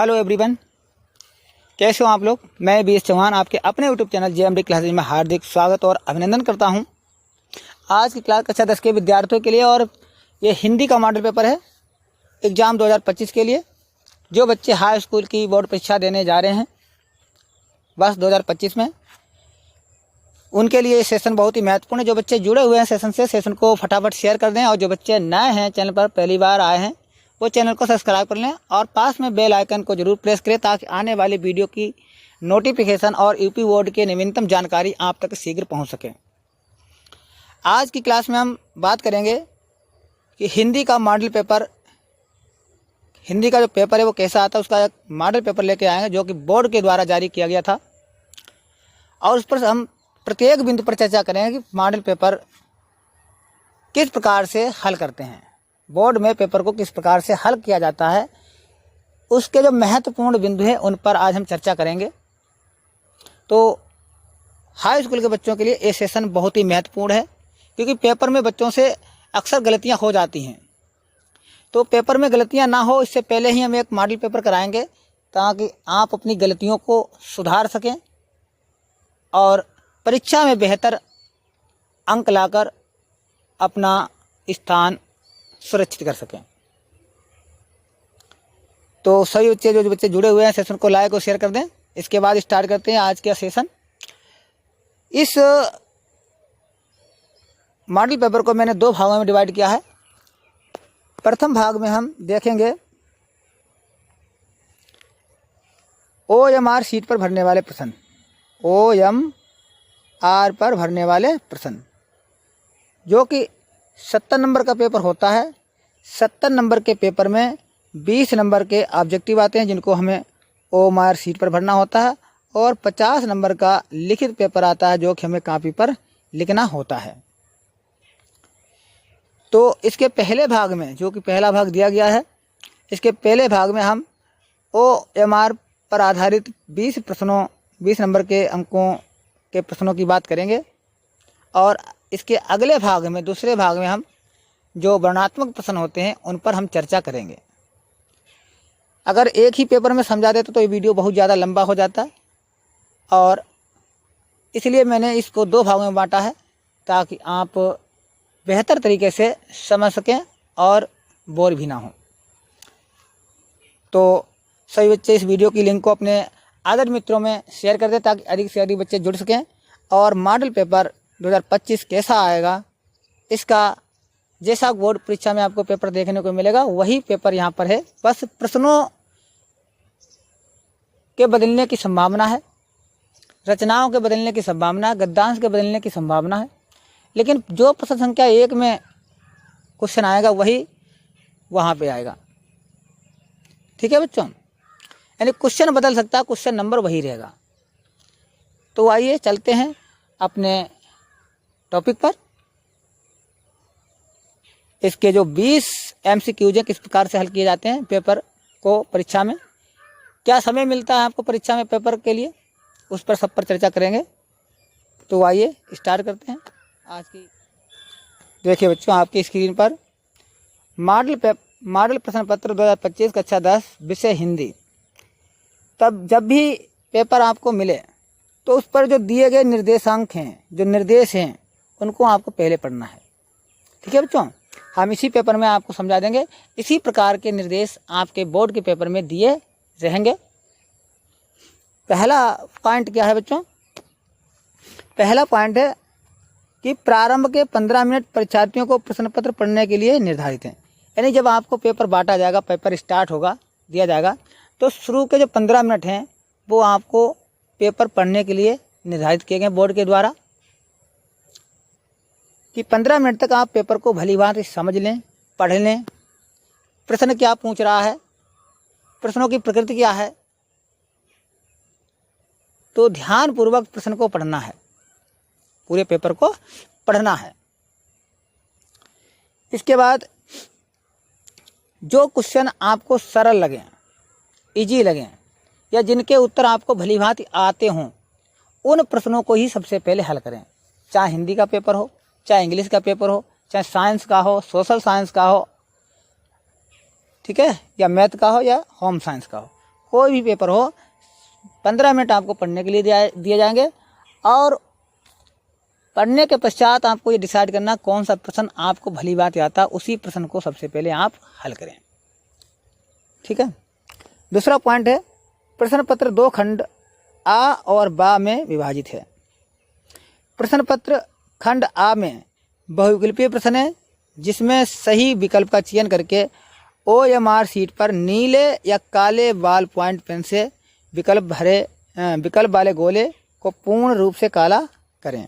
Hello everyone, कैसे हो आप लोग। मैं बीएस चौहान आपके अपने यूट्यूब चैनल जेएमडी क्लासेज में हार्दिक स्वागत और अभिनंदन करता हूं। आज की क्लास कक्षा 10 के विद्यार्थियों के लिए और ये हिंदी का मॉडल पेपर है एग्ज़ाम 2025 के लिए। जो बच्चे हाई स्कूल की बोर्ड परीक्षा देने जा रहे हैं वर्ष 2025 में, उनके लिए ये सेशन बहुत ही महत्वपूर्ण है। जो बच्चे जुड़े हुए हैं सेशन से, सेशन को फटाफट शेयर कर दें, और जो बच्चे नए हैं चैनल पर पहली बार आए हैं वो चैनल को सब्सक्राइब कर लें और पास में बेल आइकन को जरूर प्रेस करें ताकि आने वाली वीडियो की नोटिफिकेशन और यूपी बोर्ड के नवीनतम जानकारी आप तक शीघ्र पहुंच सके। आज की क्लास में हम बात करेंगे कि हिंदी का मॉडल पेपर, हिंदी का जो पेपर है वो कैसा आता है, उसका एक मॉडल पेपर लेके आएंगे जो कि बोर्ड के द्वारा जारी किया गया था, और उस पर हम प्रत्येक बिंदु पर चर्चा करेंगे कि मॉडल पेपर किस प्रकार से हल करते हैं, बोर्ड में पेपर को किस प्रकार से हल किया जाता है, उसके जो महत्वपूर्ण बिंदु हैं उन पर आज हम चर्चा करेंगे। तो हाई स्कूल के बच्चों के लिए ये सेशन बहुत ही महत्वपूर्ण है, क्योंकि पेपर में बच्चों से अक्सर गलतियां हो जाती हैं। तो पेपर में गलतियां ना हो इससे पहले ही हम एक मॉडल पेपर कराएंगे ताकि आप अपनी गलतियों को सुधार सकें और परीक्षा में बेहतर अंक लाकर अपना स्थान सुरक्षित कर सकें। तो सभी बच्चे जो बच्चे जुड़े हुए हैं सेशन को लाइक और शेयर कर दें। इसके बाद स्टार्ट करते हैं आज का सेशन। इस मॉडल पेपर को मैंने दो भागों में डिवाइड किया है। प्रथम भाग में हम देखेंगे OMR शीट पर भरने वाले प्रश्न, OMR पर भरने वाले प्रश्न, जो कि 70 नंबर का पेपर होता है। 70 नंबर के पेपर में 20 नंबर के ऑब्जेक्टिव आते हैं जिनको हमें OMR शीट पर भरना होता है, और 50 नंबर का लिखित पेपर आता है जो कि हमें कॉपी पर लिखना होता है। तो इसके पहले भाग में, जो कि पहला भाग दिया गया है, इसके पहले भाग में हम OMR पर आधारित 20 नंबर के अंकों के प्रश्नों की बात करेंगे, और इसके अगले भाग में, दूसरे भाग में हम जो वर्णनात्मक प्रश्न होते हैं उन पर हम चर्चा करेंगे। अगर एक ही पेपर में समझा देते तो ये वीडियो बहुत ज़्यादा लंबा हो जाता, और इसलिए मैंने इसको दो भागों में बांटा है ताकि आप बेहतर तरीके से समझ सकें और बोर भी ना हो। तो सभी बच्चे इस वीडियो की लिंक को अपने आदर मित्रों में शेयर कर दें ताकि अधिक से अधिक बच्चे जुड़ सकें, और मॉडल पेपर 2025 कैसा आएगा, इसका जैसा बोर्ड परीक्षा में आपको पेपर देखने को मिलेगा वही पेपर यहाँ पर है। बस प्रश्नों के बदलने की संभावना है, रचनाओं के बदलने की संभावना है, गद्यांश के बदलने की संभावना है, लेकिन जो प्रश्न संख्या 1 में क्वेश्चन आएगा वही वहाँ पे आएगा। ठीक है बच्चों, यानी क्वेश्चन बदल सकता है, क्वेश्चन नंबर वही रहेगा। तो आइए चलते हैं अपने टॉपिक पर। इसके जो 20 MCQs हैं किस प्रकार से हल किए जाते हैं पेपर को परीक्षा में, क्या समय मिलता है आपको परीक्षा में पेपर के लिए, उस पर सब पर चर्चा करेंगे। तो आइए स्टार्ट करते हैं आज की। देखिए बच्चों, आपकी स्क्रीन पर मॉडल प्रश्न पत्र 2025 कक्षा 10 विषय हिंदी। तब जब भी पेपर आपको मिले तो उस पर जो दिए गए निर्देशांक हैं, जो निर्देश हैं, उनको आपको पहले पढ़ना है। ठीक है बच्चों, हम इसी पेपर में आपको समझा देंगे। इसी प्रकार के निर्देश आपके बोर्ड के पेपर में दिए रहेंगे। पहला पॉइंट क्या है बच्चों? पहला पॉइंट है कि प्रारंभ के 15 मिनट परीक्षार्थियों को प्रश्न पत्र पढ़ने के लिए निर्धारित हैं। यानी जब आपको पेपर बांटा जाएगा, पेपर स्टार्ट होगा, दिया जाएगा, तो शुरू के जो 15 मिनट हैं वो आपको पेपर पढ़ने के लिए निर्धारित किए गए बोर्ड के द्वारा, कि 15 मिनट तक आप पेपर को भली भांति समझ लें, पढ़ लें, प्रश्न क्या पूछ रहा है, प्रश्नों की प्रकृति क्या है। तो ध्यानपूर्वक प्रश्न को पढ़ना है, पूरे पेपर को पढ़ना है। इसके बाद जो क्वेश्चन आपको सरल लगें, इजी लगें, या जिनके उत्तर आपको भली भांति आते हों, उन प्रश्नों को ही सबसे पहले हल करें। चाहे हिंदी का पेपर हो, चाहे इंग्लिश का पेपर हो, चाहे साइंस का हो, सोशल साइंस का हो, ठीक है, या मैथ का हो या होम साइंस का हो, कोई भी पेपर हो 15 मिनट आपको पढ़ने के लिए दिए जाएंगे और पढ़ने के पश्चात आपको ये डिसाइड करना कौन सा प्रश्न आपको भली बात आता है, उसी प्रश्न को सबसे पहले आप हल करें। ठीक है। दूसरा पॉइंट है प्रश्न पत्र 2 खंड आ और बा में विभाजित है। प्रश्न पत्र खंड आ में बहुविकल्पीय प्रश्न है जिसमें सही विकल्प का चयन करके OMR शीट पर नीले या काले बॉल पॉइंट पेन से विकल्प वाले गोले को पूर्ण रूप से काला करें।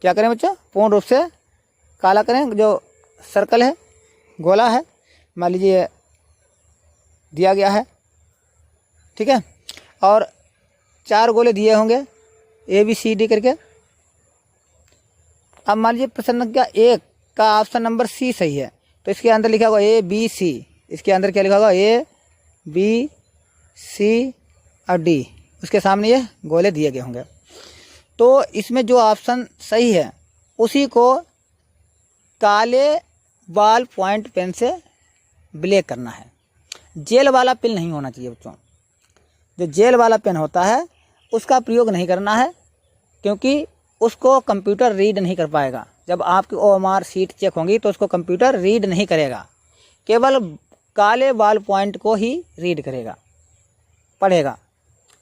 क्या करें बच्चा? पूर्ण रूप से काला करें। जो सर्कल है, गोला है, मान लीजिए दिया गया है, ठीक है, और 4 गोले दिए होंगे ABCD करके। अब मान लीजिए प्रश्न संख्या 1 का ऑप्शन नंबर C सही है, तो इसके अंदर लिखा होगा ABC, इसके अंदर क्या लिखा होगा ABC और D, उसके सामने ये गोले दिए गए होंगे। तो इसमें जो ऑप्शन सही है उसी को काले बॉल पॉइंट पेन से ब्लैक करना है। जेल वाला पेन नहीं होना चाहिए बच्चों। जो जेल वाला पेन होता है उसका प्रयोग नहीं करना है, क्योंकि उसको कंप्यूटर रीड नहीं कर पाएगा। जब आपकी OMR शीट चेक होंगी तो उसको कंप्यूटर रीड नहीं करेगा, केवल काले बॉल पॉइंट को ही रीड करेगा, पढ़ेगा,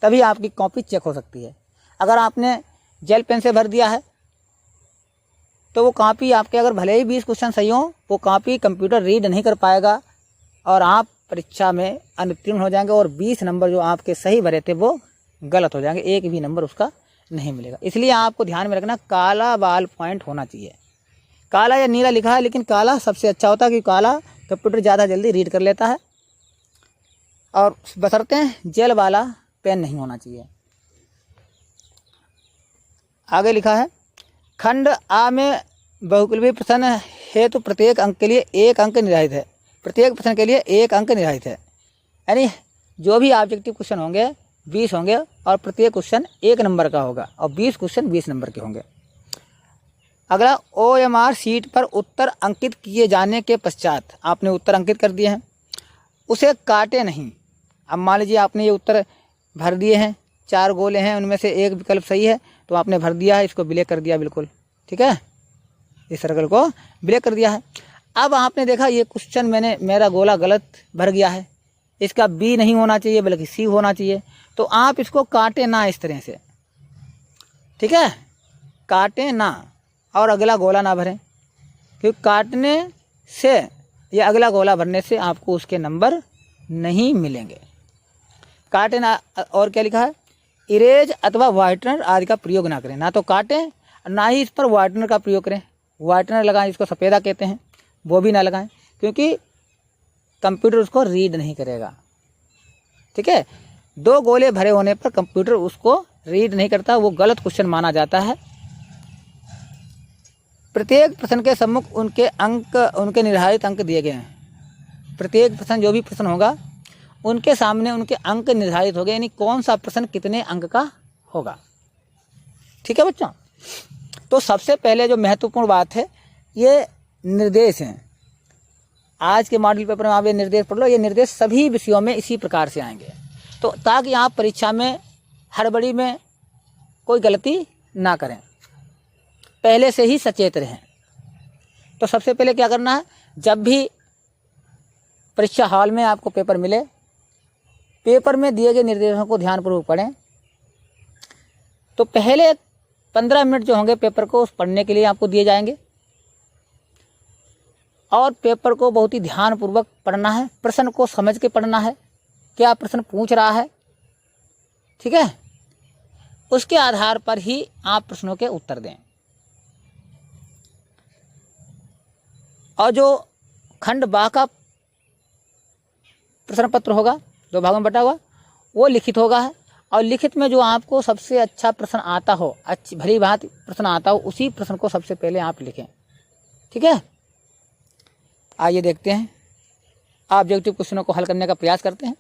तभी आपकी कॉपी चेक हो सकती है। अगर आपने जेल पेन से भर दिया है तो वो कॉपी आपके अगर भले ही 20 क्वेश्चन सही हों, वो कॉपी कंप्यूटर रीड नहीं कर पाएगा और आप परीक्षा में अनुत्तीर्ण हो जाएंगे और 20 नंबर जो आपके सही भरे थे वो गलत हो जाएंगे, एक भी नंबर उसका नहीं मिलेगा। इसलिए आपको ध्यान में रखना काला बॉल पॉइंट होना चाहिए। काला या नीला लिखा है, लेकिन काला सबसे अच्छा होता है, क्योंकि काला कंप्यूटर ज़्यादा जल्दी रीड कर लेता है। और बशर्ते जेल वाला पेन नहीं होना चाहिए। आगे लिखा है खंड आ में बहुविकल्पीय प्रश्न है तो प्रत्येक अंक के लिए 1 अंक निर्धारित है। प्रत्येक प्रश्न के लिए 1 अंक निर्धारित है, यानी जो भी ऑब्जेक्टिव क्वेश्चन होंगे 20 होंगे और प्रत्येक क्वेश्चन 1 नंबर का होगा और 20 क्वेश्चन 20 नंबर के होंगे। अगला OMR शीट पर उत्तर अंकित किए जाने के पश्चात आपने उत्तर अंकित कर दिए हैं, उसे काटे नहीं। अब मान लीजिए आपने ये उत्तर भर दिए हैं, 4 गोले हैं, उनमें से एक विकल्प सही है तो आपने भर दिया है, इसको ब्लैक कर दिया बिल्कुल, ठीक है, इस सर्कल को ब्लैक कर दिया है। अब आपने देखा ये क्वेश्चन मेरा गोला गलत भर गया है, इसका B नहीं होना चाहिए बल्कि C होना चाहिए, तो आप इसको काटे ना इस तरह से, ठीक है, काटे ना और अगला गोला ना भरें, क्योंकि काटने से या अगला गोला भरने से आपको उसके नंबर नहीं मिलेंगे। काटे ना। और क्या लिखा है? इरेज अथवा वाइटनर आदि का प्रयोग ना करें, ना तो काटें ना ही इस पर वाइटनर का प्रयोग करें। वाइटनर लगाएं, इसको सफ़ेदा कहते हैं, वो भी ना लगाएं, क्योंकि कंप्यूटर उसको रीड नहीं करेगा, ठीक है। 2 गोले भरे होने पर कंप्यूटर उसको रीड नहीं करता, वो गलत क्वेश्चन माना जाता है। प्रत्येक प्रश्न के सम्मुख उनके निर्धारित अंक दिए गए हैं। प्रत्येक प्रश्न, जो भी प्रश्न होगा उनके सामने उनके अंक निर्धारित हो गए, यानी कौन सा प्रश्न कितने अंक का होगा, ठीक है बच्चों। तो सबसे पहले जो महत्वपूर्ण बात है ये निर्देश हैं। आज के मॉडल पेपर में आप ये निर्देश पढ़ लो। ये निर्देश सभी विषयों में इसी प्रकार से आएंगे, तो ताकि आप परीक्षा में हड़बड़ी में कोई गलती ना करें, पहले से ही सचेत रहें। तो सबसे पहले क्या करना है, जब भी परीक्षा हॉल में आपको पेपर मिले, पेपर में दिए गए निर्देशों को ध्यानपूर्वक पढ़ें। तो पहले 15 मिनट जो होंगे पेपर को उस पढ़ने के लिए आपको दिए जाएंगे और पेपर को बहुत ही ध्यानपूर्वक पढ़ना है, प्रश्न को समझ के पढ़ना है, क्या प्रश्न पूछ रहा है, ठीक है। उसके आधार पर ही आप प्रश्नों के उत्तर दें। और जो खंड बा का प्रश्न पत्र होगा, 2 भागों में बटा हुआ, वो लिखित होगा है, और लिखित में जो आपको सबसे अच्छा प्रश्न आता हो, अच्छी भली बात प्रश्न आता हो, उसी प्रश्न को सबसे पहले आप लिखें, ठीक है। आइए देखते हैं, ऑब्जेक्टिव क्वेश्चनों को हल करने का प्रयास करते हैं।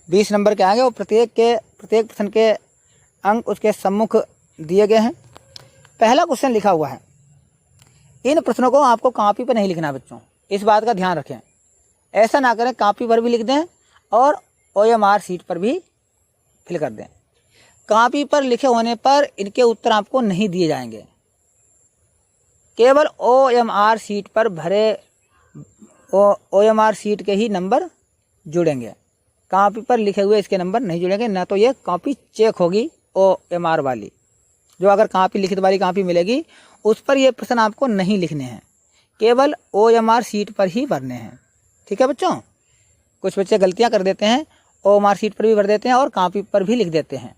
20 नंबर के आगे और प्रत्येक प्रश्न के अंक उसके सम्मुख दिए गए हैं। पहला क्वेश्चन लिखा हुआ है, इन प्रश्नों को आपको कॉपी पर नहीं लिखना बच्चों, इस बात का ध्यान रखें, ऐसा ना करें कॉपी पर भी लिख दें और OMR शीट पर भी फिल कर दें। कॉपी पर लिखे होने पर इनके उत्तर आपको नहीं दिए जाएंगे, केवल OMR शीट पर भरे OMR शीट के ही नंबर जुड़ेंगे, कॉपी पर लिखे हुए इसके नंबर नहीं जुड़ेंगे। ना तो ये कॉपी चेक होगी OMR वाली, जो अगर कॉपी लिखित वाली कॉपी मिलेगी उस पर ये प्रश्न आपको नहीं लिखने हैं, केवल OMR शीट पर ही भरने हैं। ठीक है बच्चों, कुछ बच्चे गलतियां कर देते हैं, OMR शीट पर भी भर देते हैं और कॉपी पर भी लिख देते हैं,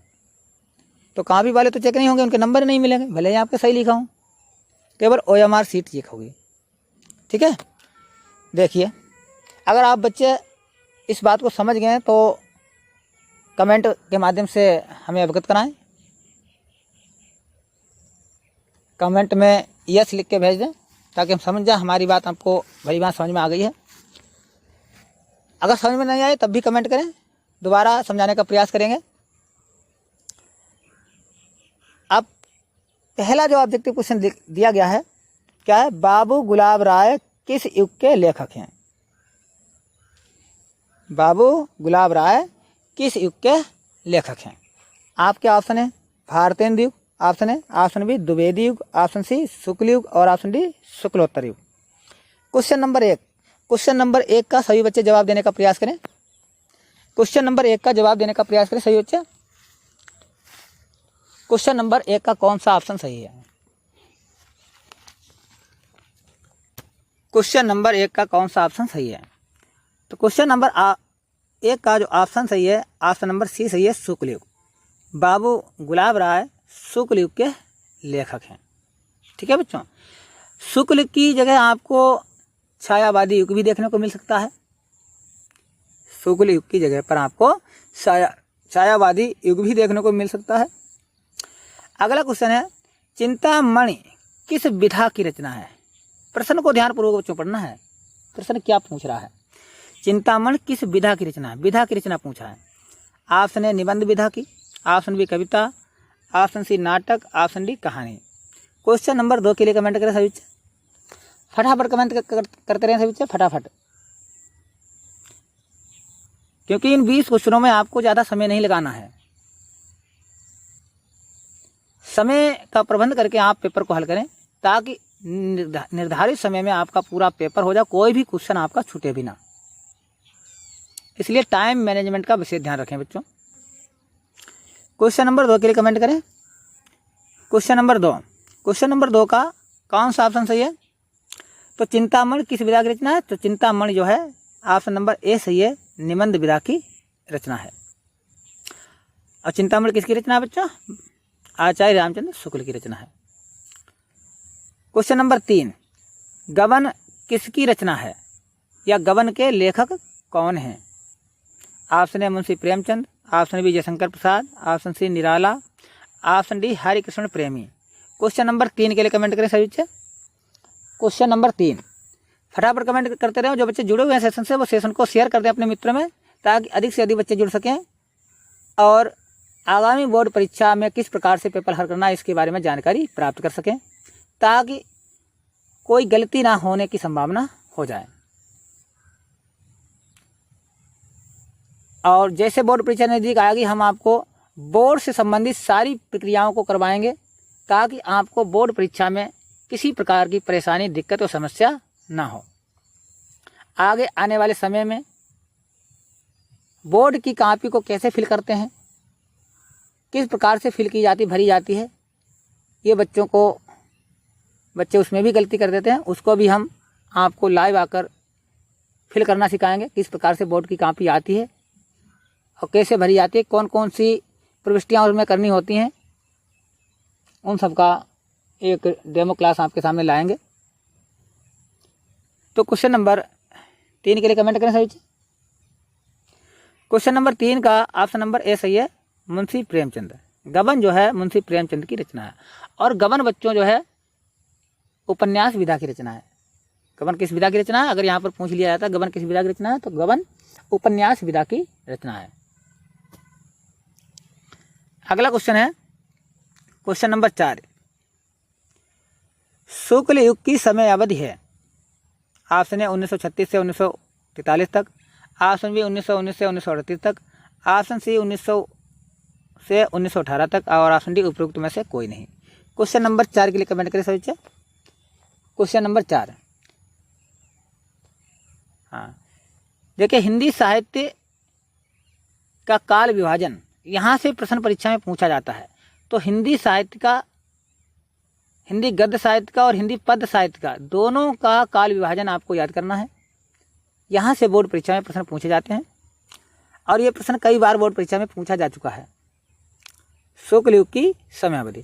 तो कॉपी वाले तो चेक नहीं होंगे, उनके नंबर नहीं मिलेंगे, भले ही आपके सही लिखा हूँ, केवल OMR शीट चेक होगी। ठीक है, देखिए अगर आप बच्चे इस बात को समझ गए तो कमेंट के माध्यम से हमें अवगत कराएं, कमेंट में यस लिख के भेज दें ताकि हम समझ जाए हमारी बात आपको भली बात समझ में आ गई है। अगर समझ में नहीं आए तब भी कमेंट करें, दोबारा समझाने का प्रयास करेंगे। अब पहला जो ऑब्जेक्टिव क्वेश्चन दिया गया है क्या है, बाबू गुलाब राय किस युग के लेखक हैं? बाबू गुलाब राय किस युग के लेखक हैं? आपके ऑप्शन है भारतेंदु युग, ऑप्शन बी द्विवेदी युग, ऑप्शन सी शुक्ल युग और ऑप्शन डी शुक्लोत्तर युग। क्वेश्चन नंबर एक का सभी बच्चे जवाब देने का प्रयास करें। क्वेश्चन नंबर एक का जवाब देने का प्रयास करें सभी बच्चे। क्वेश्चन नंबर एक का कौन सा ऑप्शन सही है? क्वेश्चन नंबर एक का कौन सा ऑप्शन सही है? तो क्वेश्चन नंबर एक का जो ऑप्शन सही है, ऑप्शन नंबर सी सही है, शुक्ल युग। बाबू गुलाब राय शुक्ल युग के लेखक हैं। ठीक है बच्चों, शुक्ल की जगह आपको छायावादी युग भी देखने को मिल सकता है। शुक्ल युग की जगह पर आपको छायावादी युग भी देखने को मिल सकता है। अगला क्वेश्चन है, चिंतामणि किस विधा की रचना है? प्रश्न को ध्यानपूर्वक बच्चों पढ़ना है, प्रश्न क्या पूछ रहा है। चिंतामणि किस विधा की रचना है? विधा की रचना पूछा है। ऑप्शन ए निबंध विधा की, ऑप्शन बी कविता, ऑप्शन सी नाटक, ऑप्शन डी कहानी। क्वेश्चन नंबर 2 के लिए कमेंट करें सभी बच्चे, फटाफट कमेंट करते रहें सभी बच्चे, फटाफट, क्योंकि इन 20 क्वेश्चनों में आपको ज़्यादा समय नहीं लगाना है। समय का प्रबंध करके आप पेपर को हल करें ताकि निर्धारित समय में आपका पूरा पेपर हो जाए, कोई भी क्वेश्चन आपका छूटे भी ना। इसलिए टाइम मैनेजमेंट का विशेष ध्यान रखें बच्चों। क्वेश्चन नंबर 2 के लिए कमेंट करें। क्वेश्चन नंबर 2 का कौन सा ऑप्शन सही है? तो चिंतामणि किस विधा की रचना है? तो चिंतामणि जो है ऑप्शन नंबर ए सही है, निबंध विधा की रचना है। और चिंतामणि किसकी रचना है बच्चों? आचार्य रामचंद्र शुक्ल की रचना है। क्वेश्चन नंबर 3, गबन किसकी रचना है या गबन के लेखक कौन हैं? Option A Munshi Premchand, option B Jaishankar Prasad, option C Nirala, option D Harikrishna Premi. Question number 3 के लिए कमेंट करें सभी बच्चे। क्वेश्चन नंबर 3, फटाफट कमेंट करते रहे। जो बच्चे जुड़े हुए हैं सेशन से वो सेशन को शेयर कर दें अपने मित्रों में ताकि अधिक से अधिक बच्चे जुड़ सकें और आगामी बोर्ड परीक्षा में किस प्रकार से पेपर हल करना है इसके बारे में जानकारी प्राप्त कर सकें, ताकि कोई गलती ना होने की संभावना हो जाए। और जैसे बोर्ड परीक्षा नज़दीक आएगी हम आपको बोर्ड से संबंधित सारी प्रक्रियाओं को करवाएंगे ताकि आपको बोर्ड परीक्षा में किसी प्रकार की परेशानी, दिक्कत और समस्या ना हो। आगे आने वाले समय में बोर्ड की कॉपी को कैसे फिल करते हैं, किस प्रकार से फिल की जाती, भरी जाती है, ये बच्चे उसमें भी गलती कर देते हैं, उसको भी हम आपको लाइव आकर फिल करना सिखाएंगे। किस प्रकार से बोर्ड की कॉपी आती है और कैसे भरी जाती है, कौन कौन सी प्रविष्टियाँ उसमें करनी होती हैं, उन सब का एक डेमो क्लास आपके सामने लाएंगे। तो क्वेश्चन नंबर 3 के लिए कमेंट करें सभी। क्वेश्चन नंबर 3 का ऑप्शन नंबर ए सही है, मुंशी प्रेमचंद। गबन जो है मुंशी प्रेमचंद की रचना है और गबन बच्चों जो है उपन्यास विधा की रचना है। गबन किस विधा की रचना है? अगर यहाँ पर पूछ लिया जाता है गबन किस विधा की रचना है तो गबन उपन्यास विधा की रचना है। अगला क्वेश्चन है क्वेश्चन नंबर 4, शुक्ल युग की समय अवधि है। ऑप्शन ए 1936 से 1943 तक, ऑप्शन बी 1919 से 1938 तक, ऑप्शन सी 1900 से 1918 तक और ऑप्शन डी उपरोक्त में से कोई नहीं। क्वेश्चन नंबर 4 के लिए कमेंट करें सभी बच्चे। क्वेश्चन नंबर 4, हाँ देखिए, हिंदी साहित्य का काल विभाजन यहाँ से प्रश्न परीक्षा में पूछा जाता है। तो हिंदी साहित्य का, हिंदी गद्य साहित्य का और हिंदी पद्य साहित्य का दोनों का काल विभाजन आपको याद करना है। यहाँ से बोर्ड परीक्षा में प्रश्न पूछे जाते हैं और ये प्रश्न कई बार बोर्ड परीक्षा में पूछा जा चुका है। शुक्ल युग की समयावधि।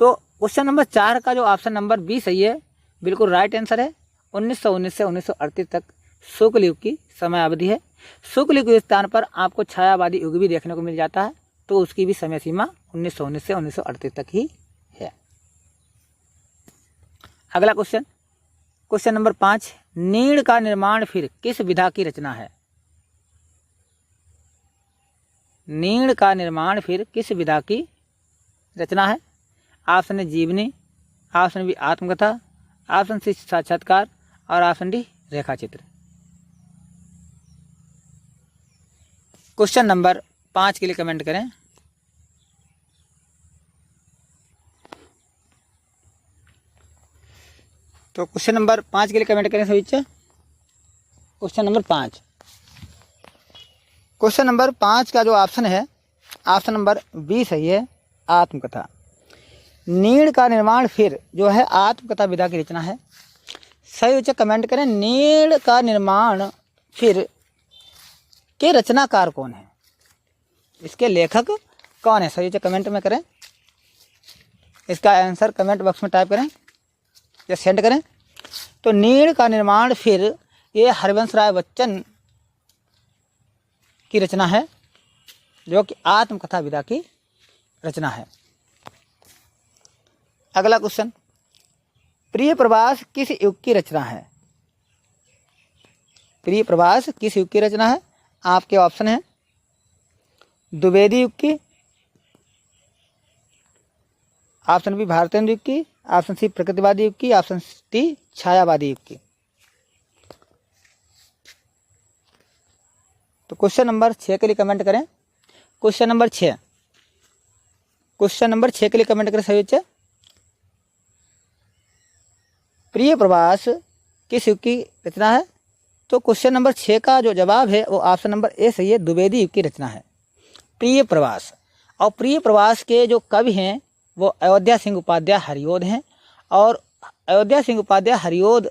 तो क्वेश्चन नंबर 4 का जो ऑप्शन नंबर बी सही है, बिल्कुल राइट आंसर है। 1919 से 1938 तक शुक्ल युग की समयावधि है। शुक्ल युग के स्थान पर आपको छायावादी युग भी देखने को मिल जाता है, तो उसकी भी समय सीमा 1919 से 1938 तक ही है। अगला क्वेश्चन, क्वेश्चन नंबर 5, नीड़ का निर्माण फिर किस विधा की रचना है? नीड़ का निर्माण फिर किस विधा की रचना है? ऑप्शन ए जीवनी, ऑप्शन बी आत्मकथा, ऑप्शन सी साक्षात्कार और ऑप्शन डी रेखाचित्र। क्वेश्चन नंबर 5 के लिए कमेंट करें। तो क्वेश्चन नंबर 5 के लिए कमेंट करें सभी बच्चे। क्वेश्चन नंबर 5, क्वेश्चन नंबर 5 का जो ऑप्शन है, ऑप्शन नंबर बी सही है, आत्मकथा। नीड़ का निर्माण फिर जो है आत्मकथा विधा की रचना है। सही बच्चे कमेंट करें, नीड़ का निर्माण फिर के रचनाकार कौन है, इसके लेखक कौन है? सही बच्चे कमेंट में करें, इसका आंसर कमेंट बॉक्स में टाइप करें या सेंड करें। तो नीड़ का निर्माण फिर ये हरिवंश राय बच्चन की रचना है, जो कि आत्मकथा विधा की रचना है। अगला क्वेश्चन, प्रिय प्रवास किस युग की रचना है? प्रिय प्रवास किस युग की रचना है? आपके ऑप्शन है द्विवेदी युग की, ऑप्शन बी भारतेंद्र युग की, ऑप्शन सी प्रकृतिवादी युग की, ऑप्शन डी छायावादी युग की। तो क्वेश्चन नंबर 6 के लिए कमेंट करें। क्वेश्चन नंबर 6, क्वेश्चन नंबर 6 के लिए कमेंट करें सभी बच्चे। प्रिय प्रवास किस युग की रचना है? तो क्वेश्चन नंबर 6 का जो जवाब है वो ऑप्शन नंबर ए सही है, द्विवेदी युग की रचना है प्रिय प्रवास। और प्रिय प्रवास के जो कवि हैं वो अयोध्या सिंह उपाध्याय हरिओद हैं, और अयोध्या सिंह उपाध्याय हरिओद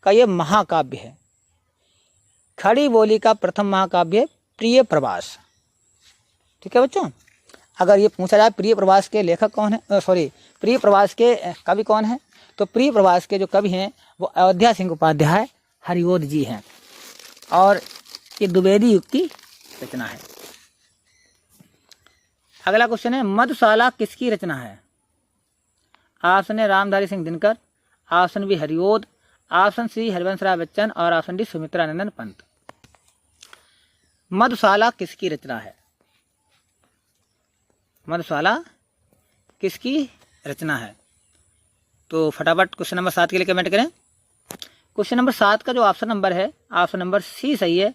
का ये महाकाव्य है, खड़ी बोली का प्रथम महाकाव्य है प्रिय प्रवास। ठीक है बच्चों, अगर ये पूछा जाए प्रिय प्रवास के लेखक कौन है, सॉरी प्रिय प्रवास के कवि कौन है, तो प्रिय प्रवास के जो कवि हैं वो अयोध्या सिंह उपाध्याय हरिओद जी हैं, और ये द्विवेदी युग की रचना है। अगला क्वेश्चन है, मधुशाला किसकी रचना है? Option A Ramdhari Singh Dinkar, option B Hariaudh, option C Harivansh Rai Bachchan और ऑप्शन डी सुमित्रानंदन पंत। मधुशाला किसकी रचना है? मधुशाला किसकी रचना है? तो फटाफट क्वेश्चन नंबर 7 के लिए कमेंट करें। क्वेश्चन नंबर 7 का जो ऑप्शन नंबर है, ऑप्शन नंबर सी सही है,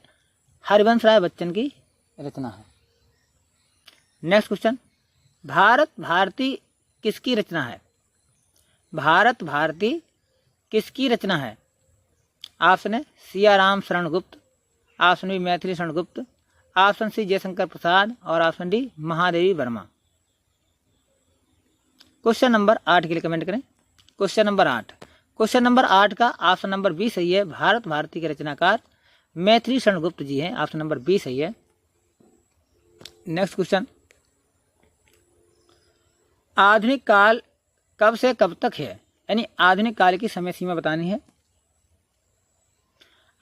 हरिवंश राय बच्चन की रचना है। नेक्स्ट क्वेश्चन, भारत भारती किसकी रचना है? भारत भारती किसकी रचना है? ऑप्शन है Siyaram Sharan Gupt, option B Maithili Sharan Gupt, option C Jaishankar Prasad और option D Mahadevi Verma. Question number 8 के लिए कमेंट करें। क्वेश्चन नंबर 8, क्वेश्चन नंबर 8 का ऑप्शन नंबर बी सही है, भारत भारती के रचनाकार मैथिली शरण गुप्त जी हैं, ऑप्शन नंबर बी सही है। नेक्स्ट क्वेश्चन, आधुनिक काल कब से कब तक है, यानी आधुनिक काल की समय सीमा बतानी है।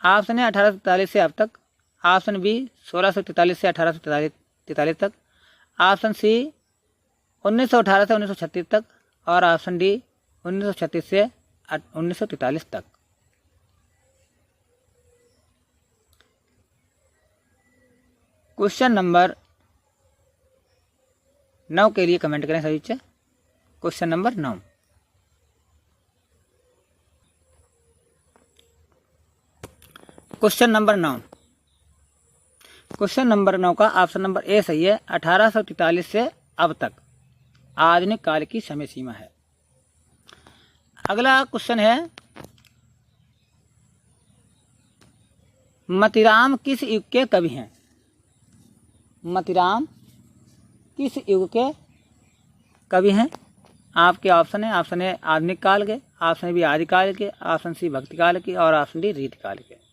ऑप्शन है 1843 से अब तक, ऑप्शन बी 1643 से 1843 तक, ऑप्शन सी 1918 से 1936 तक और ऑप्शन डी 1936 से 1943 तक। क्वेश्चन नंबर 9 के लिए कमेंट करें सभी बच्चे। Question number 9, question number 9, question number 9 का ऑप्शन नंबर ए सही है। 1843 से अब तक आधुनिक काल की समय सीमा है। अगला क्वेश्चन है, मतीराम किस युग के कवि हैं? मतीराम किस युग के कवि हैं? आपके ऑप्शन है, ऑप्शन ए आधुनिक काल के, ऑप्शन बी आदिकाल के, ऑप्शन सी भक्ति काल के और ऑप्शन डी रीतिकाल के।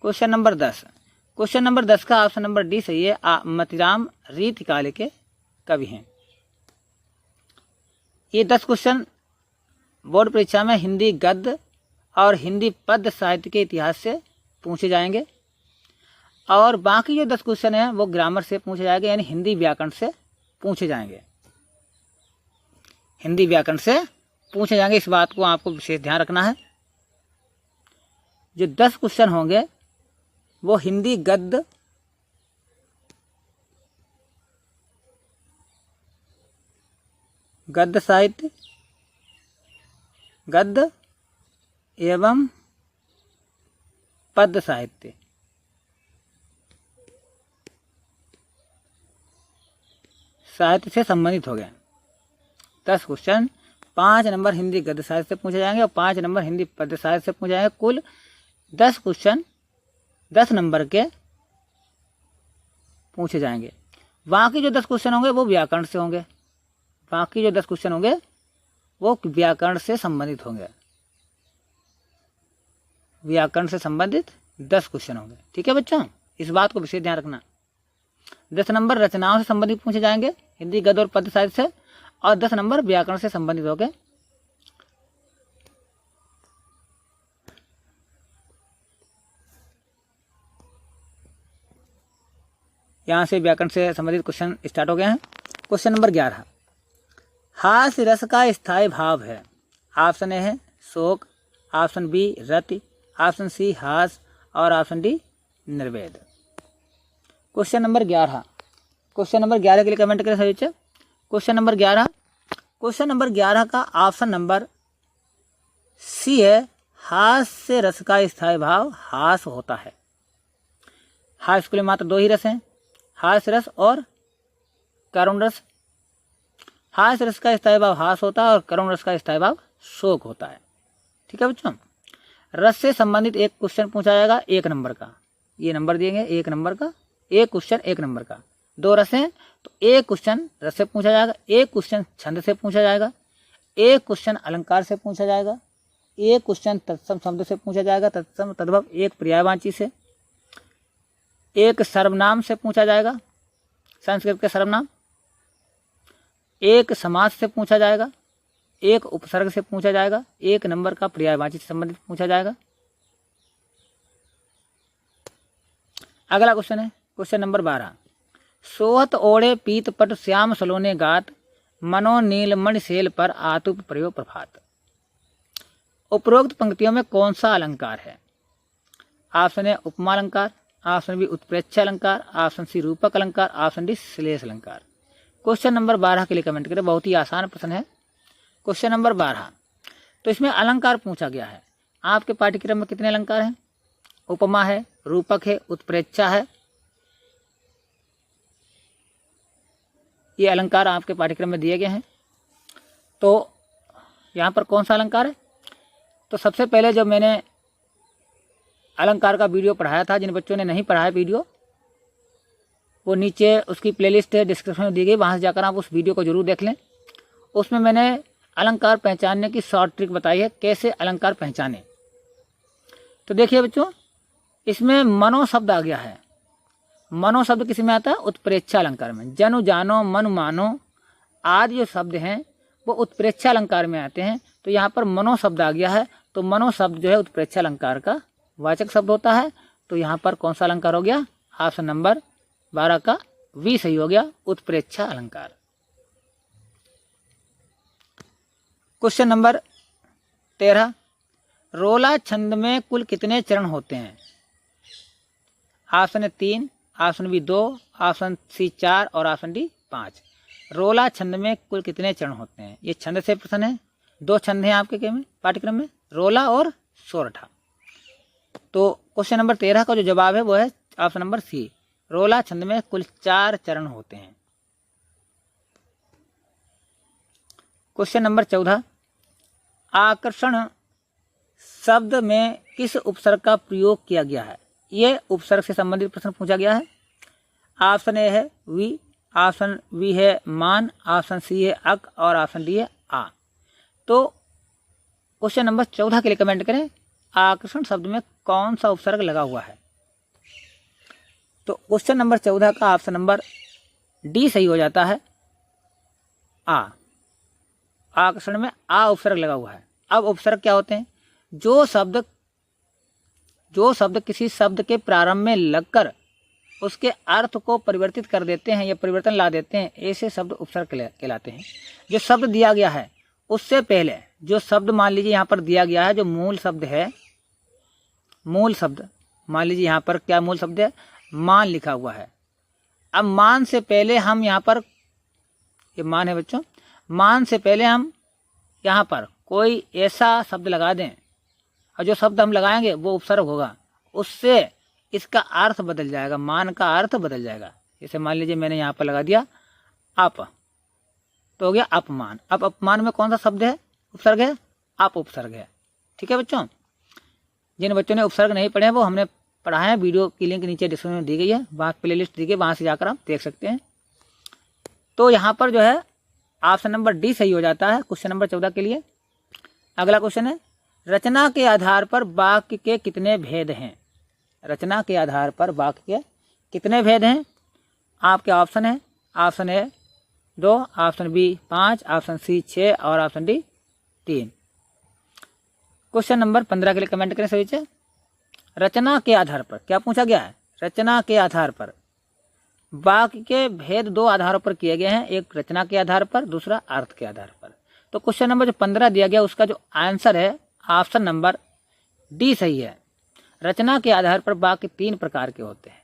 क्वेश्चन नंबर 10, क्वेश्चन नंबर 10 का ऑप्शन नंबर डी सही है। मतीराम रीतिकाल के कवि हैं। ये 10 क्वेश्चन बोर्ड परीक्षा में हिंदी गद्य और हिंदी पद्य साहित्य के इतिहास से पूछे जाएंगे और बाकी जो 10 क्वेश्चन हैं वो ग्रामर से पूछे जाएंगे, यानी हिंदी व्याकरण से पूछे जाएंगे। हिंदी व्याकरण से पूछे जाएंगे, इस बात को आपको विशेष ध्यान रखना है। जो 10 क्वेश्चन होंगे वो हिंदी गद्य, गद्य साहित्य, गद्य एवं पद्य साहित्य, से संबंधित हो गए। 10 क्वेश्चन 5 नंबर हिंदी गद्य साहित्य से पूछे जाएंगे और 5 नंबर हिंदी पद्य साहित्य से पूछे जाएंगे। कुल 10 क्वेश्चन 10 नंबर के पूछे जाएंगे। बाकी जो 10 क्वेश्चन होंगे वो व्याकरण से होंगे, बाकी जो 10 क्वेश्चन होंगे वो व्याकरण से संबंधित होंगे। व्याकरण से संबंधित 10 क्वेश्चन होंगे। ठीक है बच्चों, इस बात को विशेष ध्यान रखना। 10 नंबर रचनाओं से संबंधित पूछे जाएंगे हिंदी गद्य और पद्य साहित्य से, और 10 नंबर व्याकरण से संबंधित होंगे। यहाँ से व्याकरण से संबंधित क्वेश्चन स्टार्ट हो गए हैं। क्वेश्चन नंबर 11, हास्य रस का स्थायी भाव है। ऑप्शन ए है शोक, ऑप्शन बी रति, ऑप्शन सी हास और ऑप्शन डी निर्वेद। क्वेश्चन नंबर 11, क्वेश्चन नंबर 11 के लिए कमेंट करें सभी बच्चे। क्वेश्चन नंबर 11, क्वेश्चन नंबर 11 का ऑप्शन नंबर सी है, हास्य रस का स्थायी भाव हास होता है। हास्य के लिए मात्र 2 ही रस हैं, हास्य रस और करुण रस। हास्य रस का स्थायी भाव हास होता है और करुण रस का स्थायी भाव शोक होता है। ठीक है बच्चों, रस से संबंधित एक क्वेश्चन पूछा जाएगा 1 नंबर का, ये नंबर दिएंगे 1 नंबर का, एक क्वेश्चन 1 नंबर का। 2 रस हैं तो एक क्वेश्चन रस से पूछा जाएगा, एक क्वेश्चन छंद से पूछा जाएगा, एक क्वेश्चन अलंकार से पूछा जाएगा, एक क्वेश्चन तत्सम शब्द से पूछा जाएगा, तत्सम तद्भव एक पर्यायवाची से, एक सर्वनाम से पूछा जाएगा, संस्कृत के सर्वनाम, एक समास से पूछा जाएगा, एक उपसर्ग से पूछा जाएगा, 1 नंबर का पर्यायवाची से संबंधित पूछा जाएगा। अगला क्वेश्चन है क्वेश्चन नंबर 12, सोहत ओढ़े पीत पट श्याम सलोने गात, मनो नील मणि सेल पर आतुप प्रयोग प्रभात। उपरोक्त पंक्तियों में कौन सा अलंकार है? ऑप्शन ए उपमा अलंकार, ऑप्शन बी उत्प्रेक्षा अलंकार, ऑप्शन सी रूपक अलंकार, ऑप्शन डी श्लेष अलंकार। क्वेश्चन नंबर 12 के लिए कमेंट करें, बहुत ही आसान प्रश्न है। क्वेश्चन नंबर 12, तो इसमें अलंकार पूछा गया है। आपके पाठ्यक्रम में कितने अलंकार हैं? उपमा है, रूपक है, उत्प्रेक्षा है, ये अलंकार आपके पाठ्यक्रम में दिए गए हैं। तो यहाँ पर कौन सा अलंकार है? तो सबसे पहले जब मैंने अलंकार का वीडियो पढ़ाया था, जिन बच्चों ने नहीं पढ़ा है वीडियो, वो नीचे उसकी प्लेलिस्ट है डिस्क्रिप्शन में दी गई, वहाँ से जाकर आप उस वीडियो को जरूर देख लें। उसमें मैंने अलंकार पहचानने की शॉर्ट ट्रिक बताई है, कैसे अलंकार पहचाने। तो देखिए बच्चों, इसमें मनो शब्द आ गया है। मनो शब्द किस में आता है? उत्प्रेक्षा अलंकार में। जनु जानो मनु मानो आदि जो शब्द हैं वो उत्प्रेक्षा अलंकार में आते हैं। तो यहाँ पर मनो शब्द आ गया है, तो मनो शब्द जो है उत्प्रेक्षा अलंकार का वाचक शब्द होता है। तो यहाँ पर कौन सा अलंकार हो गया? ऑप्शन नंबर 12 का वी सही हो गया, उत्प्रेक्षा अलंकार। क्वेश्चन नंबर 13, रोला छंद में कुल कितने चरण होते हैं? Option 3, option B 2, option C 4 और ऑप्शन डी 5। रोला छंद में कुल कितने चरण होते हैं? ये छंद से प्रश्न है। 2 छंद हैं आपके पाठ्यक्रम में, रोला और सोरठा। तो क्वेश्चन नंबर 13 का जो जवाब है वो है ऑप्शन नंबर सी। रोला छंद में कुल 4 चरण होते हैं। क्वेश्चन नंबर 14, आकर्षण शब्द में किस उपसर्ग का प्रयोग किया गया है? ये उपसर्ग से संबंधित प्रश्न पूछा गया है। ऑप्शन ए है वी, ऑप्शन बी है मान, ऑप्शन सी है अक और ऑप्शन डी है आ। तो क्वेश्चन नंबर 14 के लिए कमेंट करें, आकर्षण शब्द में कौन सा उपसर्ग लगा हुआ है? तो क्वेश्चन नंबर 14 का ऑप्शन नंबर डी सही हो जाता है, आ। आकर्षण में आ उपसर्ग लगा हुआ है। अब उपसर्ग क्या होते हैं? जो शब्द किसी शब्द के प्रारंभ में लगकर उसके अर्थ को परिवर्तित कर देते हैं या परिवर्तन ला देते हैं, ऐसे शब्द उपसर्ग कहलाते हैं। जो शब्द दिया गया है उससे पहले जो शब्द मान लीजिए यहाँ पर दिया गया है, जो मूल शब्द है, मूल शब्द मान लीजिए यहाँ पर क्या मूल शब्द है? मान लिखा हुआ है। अब मान से पहले हम यहाँ पर, ये मान है बच्चों, मान से पहले हम यहाँ पर कोई ऐसा शब्द लगा दें और जो शब्द हम लगाएंगे वो उपसर्ग होगा, उससे इसका अर्थ बदल जाएगा, मान का अर्थ बदल जाएगा। जैसे मान लीजिए मैंने यहाँ पर लगा दिया अप, तो हो गया अपमान। अब अपमान में कौन सा शब्द है? उपसर्ग है, अप उपसर्ग है। ठीक है बच्चों, जिन बच्चों ने उपसर्ग नहीं पढ़े हैं वो हमने पढ़ा है, वीडियो की लिंक नीचे डिस्क्रिप्शन में दी गई है, वहाँ प्लेलिस्ट दी गई, वहाँ से जाकर आप देख सकते हैं। तो यहाँ पर जो है ऑप्शन नंबर डी सही हो जाता है क्वेश्चन नंबर 14 के लिए। अगला क्वेश्चन है, रचना के आधार पर वाक्य के कितने भेद हैं? रचना के आधार पर वाक्य के कितने भेद हैं? आपके ऑप्शन है, option A 2, option B 5, option C 6 और ऑप्शन डी 3। क्वेश्चन नंबर 15 के लिए कमेंट करें सभी से। रचना के आधार पर क्या पूछा गया है? रचना के आधार पर वाक्य के भेद 2 आधारों पर किए गए हैं, एक रचना के आधार पर, दूसरा अर्थ के आधार पर। तो क्वेश्चन नंबर जो 15 दिया गया उसका जो आंसर है ऑप्शन नंबर डी सही है। रचना के आधार पर वाक्य 3 प्रकार के होते हैं।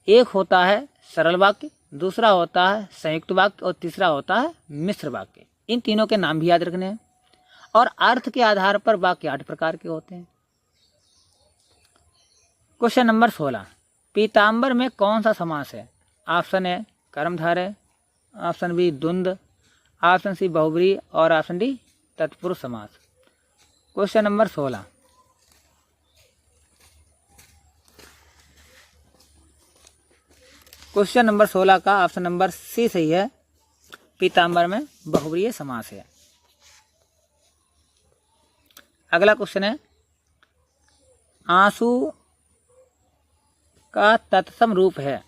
एक होता है सरल वाक्य, दूसरा होता है संयुक्त वाक्य और तीसरा होता है मिश्र वाक्य। इन तीनों के नाम भी याद रखने हैं। और अर्थ के आधार पर वाक्य 8 प्रकार के होते हैं। क्वेश्चन नंबर 16, पीताम्बर में कौन सा समास है? ऑप्शन ए कर्मधारय, ऑप्शन बी द्वंद्व, ऑप्शन सी बहुब्रीहि और ऑप्शन डी तत्पुरुष समास। क्वेश्चन नंबर 16, क्वेश्चन नंबर 16 का ऑप्शन नंबर सी सही है, पीताम्बर में बहुब्रीहि समास है। अगला क्वेश्चन है, आंसू का तत्सम रूप है।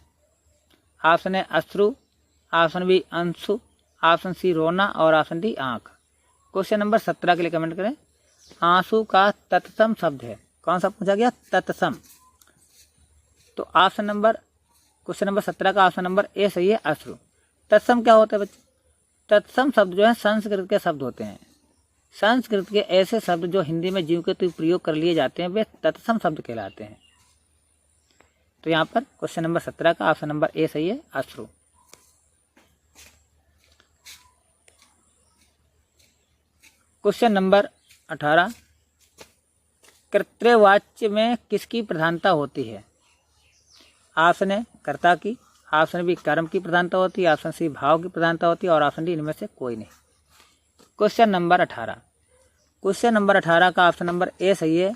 ऑप्शन है अश्रु, ऑप्शन बी अंशु, ऑप्शन सी रोना और ऑप्शन डी आंख। क्वेश्चन नंबर 17 के लिए कमेंट करें, आंसू का तत्सम शब्द है। कौन सा पूछा गया? तत्सम। तो ऑप्शन नंबर क्वेश्चन नंबर 17 का ऑप्शन नंबर ए सही है, अश्रु। तत्सम क्या होता है बच्चे? तत्सम शब्द जो है संस्कृत के शब्द होते हैं। संस्कृत के ऐसे शब्द जो हिंदी में ज्यों के त्यों प्रयोग कर लिए जाते हैं वे तत्सम शब्द कहलाते हैं। तो यहाँ पर क्वेश्चन नंबर 17 का ऑप्शन नंबर ए सही है, अश्रु। क्वेश्चन नंबर 18, कर्तृवाच्य में किसकी प्रधानता होती है? ऑप्शन ए कर्ता की, ऑप्शन बी कर्म की प्रधानता होती है, ऑप्शन सी भाव की प्रधानता होती है और ऑप्शन डी इनमें से कोई नहीं। क्वेश्चन नंबर 18, क्वेश्चन नंबर 18 का ऑप्शन नंबर ए सही है,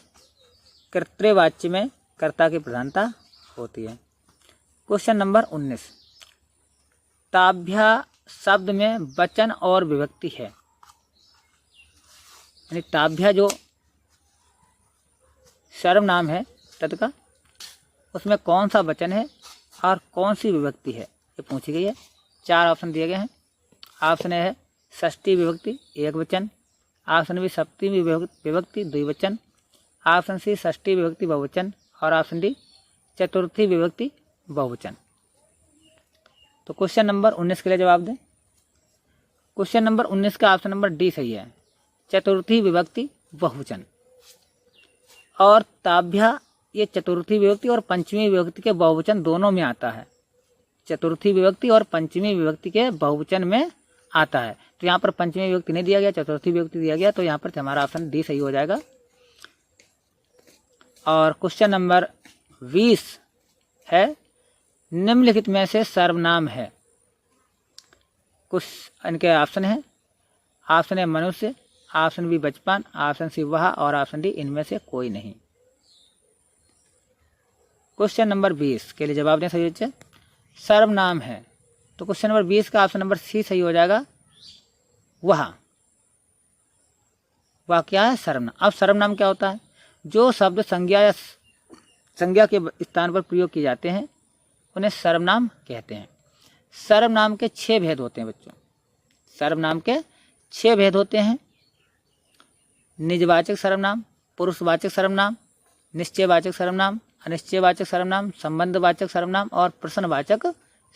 कर्तृवाच्य में कर्ता की प्रधानता होती है। क्वेश्चन नंबर 19, ताभ्या शब्द में वचन और विभक्ति है। यानी ताभ्या जो सर्वनाम है तद का, उसमें कौन सा वचन है और कौन सी विभक्ति है, ये पूछी गई है। 4 ऑप्शन दिए गए हैं। ऑप्शन ए है षष्ठी विभक्ति एक वचन, ऑप्शन बी सप्तमी विभक्ति द्विवचन, ऑप्शन सी षष्ठी विभक्ति बहुवचन और ऑप्शन डी चतुर्थी विभक्ति बहुवचन। तो क्वेश्चन नंबर 19 के लिए जवाब दें। क्वेश्चन नंबर 19 का ऑप्शन नंबर डी सही है, चतुर्थी विभक्ति बहुवचन। और ताभ्या ये चतुर्थी विभक्ति और पंचमी विभक्ति के बहुवचन दोनों में आता है। चतुर्थी विभक्ति और पंचमी विभक्ति के बहुवचन में आता है। तो यहाँ पर पंचमी विभक्ति नहीं दिया गया, चतुर्थी विभक्ति दिया गया, तो यहाँ पर हमारा ऑप्शन डी सही हो जाएगा। और क्वेश्चन नंबर 20 है, निम्नलिखित में से सर्वनाम है। कुछ इनके ऑप्शन है। ऑप्शन ए मनुष्य, ऑप्शन बी बचपन, ऑप्शन सी वह और ऑप्शन डी इनमें से कोई नहीं। क्वेश्चन नंबर 20 के लिए जवाब दें सही बच्चे। सर्वनाम है तो क्वेश्चन नंबर 20 का ऑप्शन नंबर सी सही हो जाएगा, वह। वह क्या है? सर्वनाम। अब सर्वनाम क्या होता है? जो शब्द संज्ञा या संज्ञा के स्थान पर प्रयोग किए जाते हैं उन्हें सर्वनाम कहते हैं। सर्वनाम के 6 भेद होते हैं बच्चों। सर्वनाम के 6 भेद होते हैं। निजवाचक सर्वनाम, पुरुषवाचक सर्वनाम, निश्चयवाचक सर्वनाम, अनिश्चयवाचक सर्वनाम, संबंधवाचक सर्वनाम और प्रश्नवाचक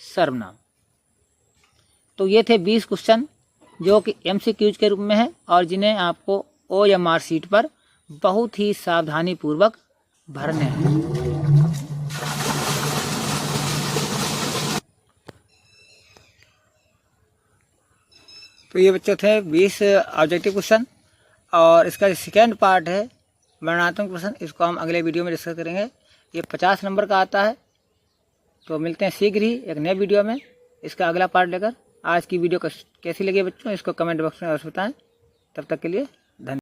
सर्वनाम। तो ये थे 20 क्वेश्चन जो कि MCQs के रूप में है और जिन्हें आपको OMR शीट पर बहुत ही सावधानी पूर्वक भरने हैं। तो ये बच्चों थे 20 ऑब्जेक्टिव क्वेश्चन और इसका सेकेंड पार्ट है वर्णनात्मक प्रश्न। इसको हम अगले वीडियो में डिस्कस करेंगे। ये 50 नंबर का आता है। तो मिलते हैं शीघ्र ही एक नए वीडियो में इसका अगला पार्ट लेकर। आज की वीडियो कैसी लगी बच्चों, इसको कमेंट बॉक्स में अवश्य बताएं। तब तक के लिए